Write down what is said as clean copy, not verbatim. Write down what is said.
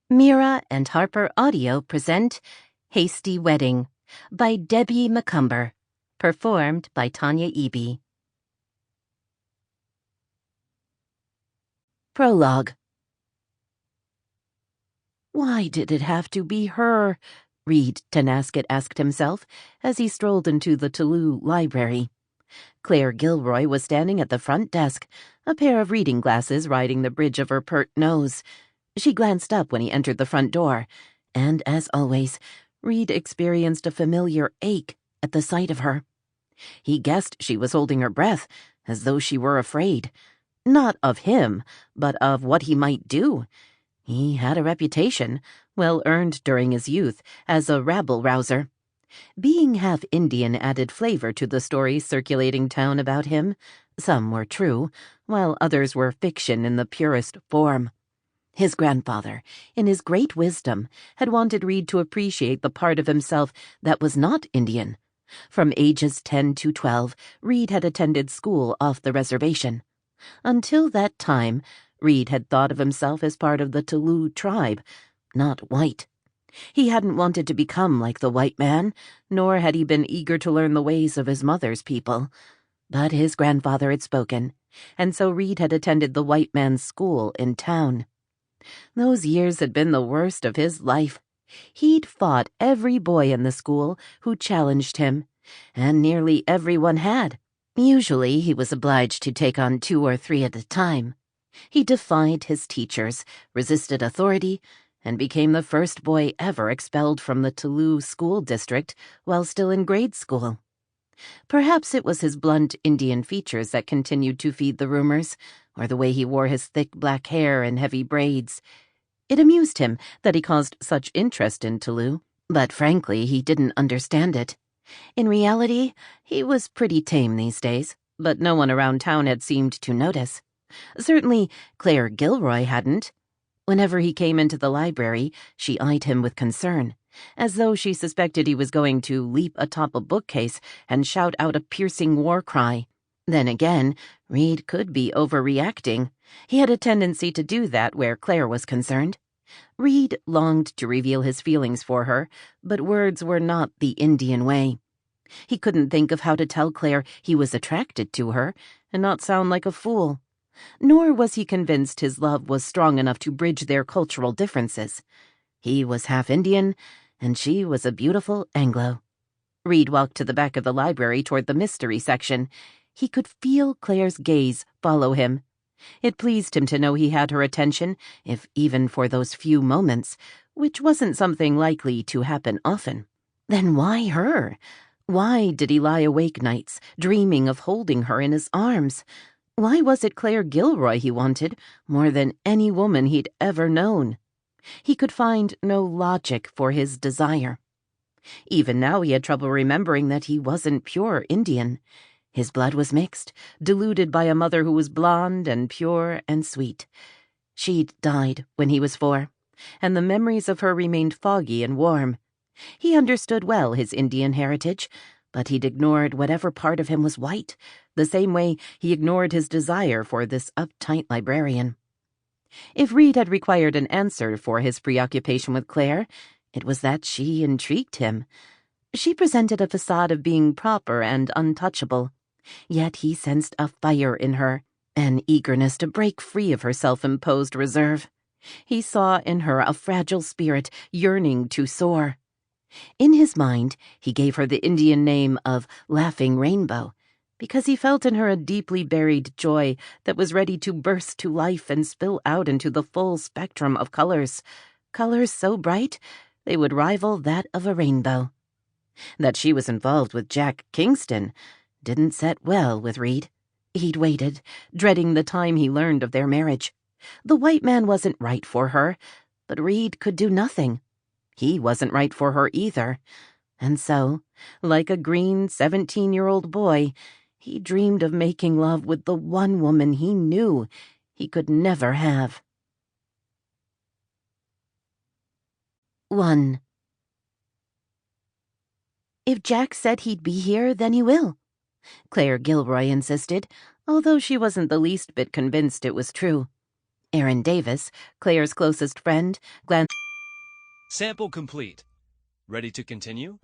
Mira and HarlequinAudio present Hasty Wedding by Debbie Macomber, performed by Tanya Eby. Prologue. Why did it have to be her? Reed Tenasket asked himself as he strolled into the Toulouse library. Claire Gilroy was standing at the front desk, a pair of reading glasses riding the bridge of her pert nose. She glanced up when he entered the front door, and, as always, Reed experienced a familiar ache at the sight of her. He guessed she was holding her breath, as though she were afraid. Not of him, but of what he might do. He had a reputation, well earned during his youth, as a rabble-rouser. Being half Indian added flavor to the stories circulating town about him. Some were true, while others were fiction in the purest form. His grandfather, in his great wisdom, had wanted Reed to appreciate the part of himself that was not Indian. From ages 10 to 12, Reed had attended school off the reservation. Until that time, Reed had thought of himself as part of the Toulouse tribe, not white. He hadn't wanted to become like the white man, nor had he been eager to learn the ways of his mother's people. But his grandfather had spoken, and so Reed had attended the white man's school in town. Those years had been the worst of his life. He'd fought every boy in the school who challenged him, and nearly everyone had. Usually he was obliged to take on 2 or 3 at a time. He defied his teachers, resisted authority, and became the first boy ever expelled from the Toulouse school district while still in grade school. Perhaps it was his blunt Indian features that continued to feed the rumors, or the way he wore his thick black hair in heavy braids. It amused him that he caused such interest in Toulouse, but frankly he didn't understand it. In reality, he was pretty tame these days, but no one around town had seemed to notice. Certainly Claire Gilroy hadn't. Whenever he came into the library, she eyed him with concern, as though she suspected he was going to leap atop a bookcase and shout out a piercing war cry. Then again, Reed could be overreacting. He had a tendency to do that where Claire was concerned. Reed longed to reveal his feelings for her, but words were not the Indian way. He couldn't think of how to tell Claire he was attracted to her and not sound like a fool. Nor was he convinced his love was strong enough to bridge their cultural differences. He was half Indian, and she was a beautiful Anglo. Reed walked to the back of the library toward the mystery section. He could feel Claire's gaze follow him. It pleased him to know he had her attention, if even for those few moments, which wasn't something likely to happen often. Then why her? Why did he lie awake nights, dreaming of holding her in his arms? Why was it Claire Gilroy he wanted, more than any woman he'd ever known? He could find no logic for his desire. Even now he had trouble remembering that he wasn't pure Indian. His blood was mixed, diluted by a mother who was blonde and pure and sweet. She'd died when he was 4, and the memories of her remained foggy and warm. He understood well his Indian heritage, but he'd ignored whatever part of him was white, the same way he ignored his desire for this uptight librarian. If Reed had required an answer for his preoccupation with Claire, it was that she intrigued him. She presented a facade of being proper and untouchable, yet he sensed a fire in her, an eagerness to break free of her self-imposed reserve. He saw in her a fragile spirit yearning to soar. In his mind, he gave her the Indian name of Laughing Rainbow, because he felt in her a deeply buried joy that was ready to burst to life and spill out into the full spectrum of colors so bright they would rival that of a rainbow. That she was involved with Jack Kingston didn't set well with Reed. He'd waited, dreading the time he learned of their marriage. The white man wasn't right for her, but Reed could do nothing. He wasn't right for her either, and so, like a green 17-year-old boy, he dreamed of making love with the one woman he knew he could never have. 1. If Jack said he'd be here, then he will, Claire Gilroy insisted, although she wasn't the least bit convinced it was true. Aaron Davis, Claire's closest friend, glanced Sample complete. Ready to continue?